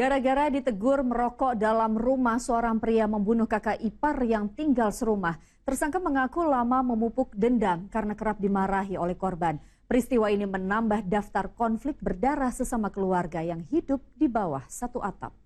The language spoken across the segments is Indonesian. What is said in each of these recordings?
Gara-gara ditegur merokok dalam rumah, seorang pria membunuh kakak ipar yang tinggal serumah. Tersangka mengaku lama memupuk dendam karena kerap dimarahi oleh korban. Peristiwa ini menambah daftar konflik berdarah sesama keluarga yang hidup di bawah satu atap.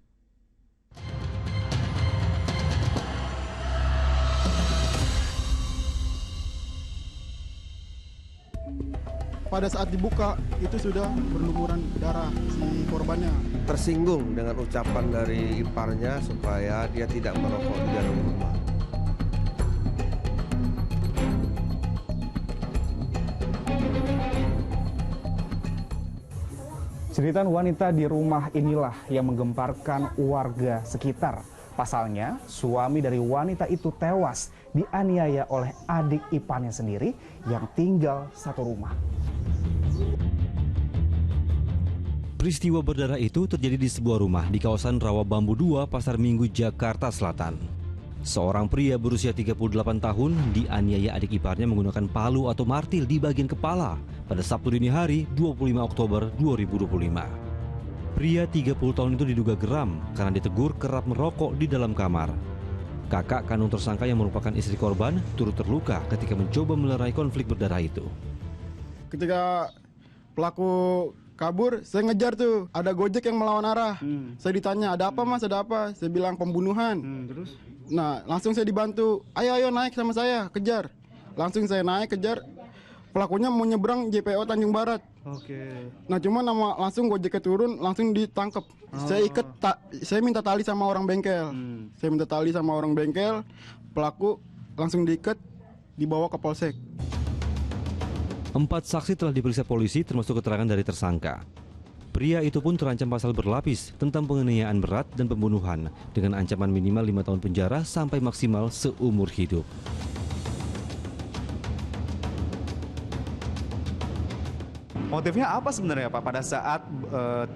Pada saat dibuka, itu sudah berlumuran darah si korbannya. Tersinggung dengan ucapan dari iparnya supaya dia tidak merokok di dalam rumah. Cerita wanita di rumah inilah yang menggemparkan warga sekitar. Pasalnya, suami dari wanita itu tewas dianiaya oleh adik iparnya sendiri yang tinggal satu rumah. Peristiwa berdarah itu terjadi di sebuah rumah di kawasan Rawa Bambu 2, Pasar Minggu, Jakarta Selatan. Seorang pria berusia 38 tahun dianiaya adik iparnya menggunakan palu atau martil di bagian kepala pada Sabtu dini hari 25 Oktober 2025. Pria 30 tahun itu diduga geram karena ditegur kerap merokok di dalam kamar. Kakak kandung tersangka yang merupakan istri korban turut terluka ketika mencoba melerai konflik berdarah itu. Ketika pelaku kabur, saya ngejar tuh. Ada Gojek yang melawan arah. Saya ditanya, ada apa mas, ada apa? Saya bilang pembunuhan. Terus? Nah, langsung saya dibantu. Ayo naik sama saya, kejar. Langsung saya naik, kejar. Pelakunya mau nyebrang JPO Tanjung Barat. Oke. Nah, cuma langsung Gojeknya turun, langsung ditangkap. Saya minta tali sama orang bengkel. Saya minta tali sama orang bengkel. Pelaku langsung diikat, dibawa ke Polsek. 4 saksi telah diperiksa polisi termasuk keterangan dari tersangka. Pria itu pun terancam pasal berlapis tentang penganiayaan berat dan pembunuhan dengan ancaman minimal 5 tahun penjara sampai maksimal seumur hidup. Motifnya apa sebenarnya Pak pada saat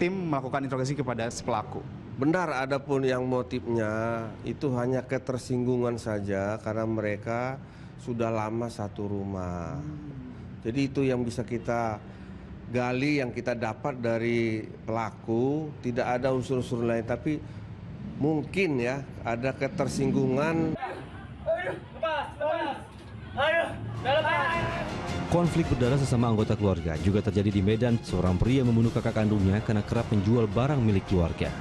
tim melakukan interogasi kepada si pelaku? Benar, adapun yang motifnya itu hanya ketersinggungan saja karena mereka sudah lama satu rumah. Jadi itu yang bisa kita gali, yang kita dapat dari pelaku. Tidak ada unsur-unsur lain, tapi mungkin ya ada ketersinggungan. Konflik berdarah sesama anggota keluarga juga terjadi di Medan. Seorang pria membunuh kakak kandungnya karena kerap menjual barang milik keluarga.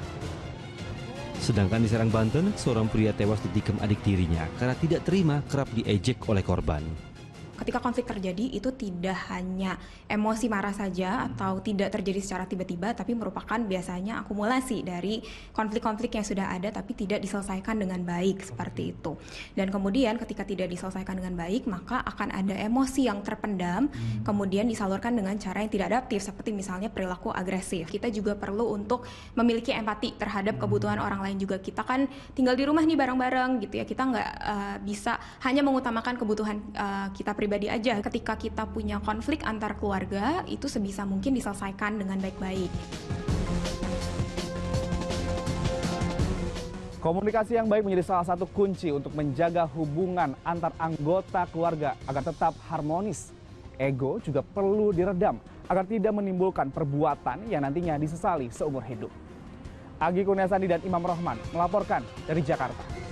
Sedangkan di Serang, Banten, seorang pria tewas ditikam adik tirinya karena tidak terima kerap diejek oleh korban. Ketika konflik terjadi itu tidak hanya emosi marah saja atau tidak terjadi secara tiba-tiba, tapi merupakan biasanya akumulasi dari konflik-konflik yang sudah ada tapi tidak diselesaikan dengan baik seperti itu. Dan kemudian ketika tidak diselesaikan dengan baik maka akan ada emosi yang terpendam, kemudian disalurkan dengan cara yang tidak adaptif seperti misalnya perilaku agresif. Kita juga perlu untuk memiliki empati terhadap kebutuhan orang lain juga. Kita kan tinggal di rumah nih bareng-bareng gitu ya, kita nggak bisa hanya mengutamakan kebutuhan kita pribadi aja. Ketika kita punya konflik antar keluarga, itu sebisa mungkin diselesaikan dengan baik-baik. Komunikasi yang baik menjadi salah satu kunci untuk menjaga hubungan antar anggota keluarga agar tetap harmonis. Ego juga perlu diredam agar tidak menimbulkan perbuatan yang nantinya disesali seumur hidup. Agi Kurniasandi dan Imam Rohman melaporkan dari Jakarta.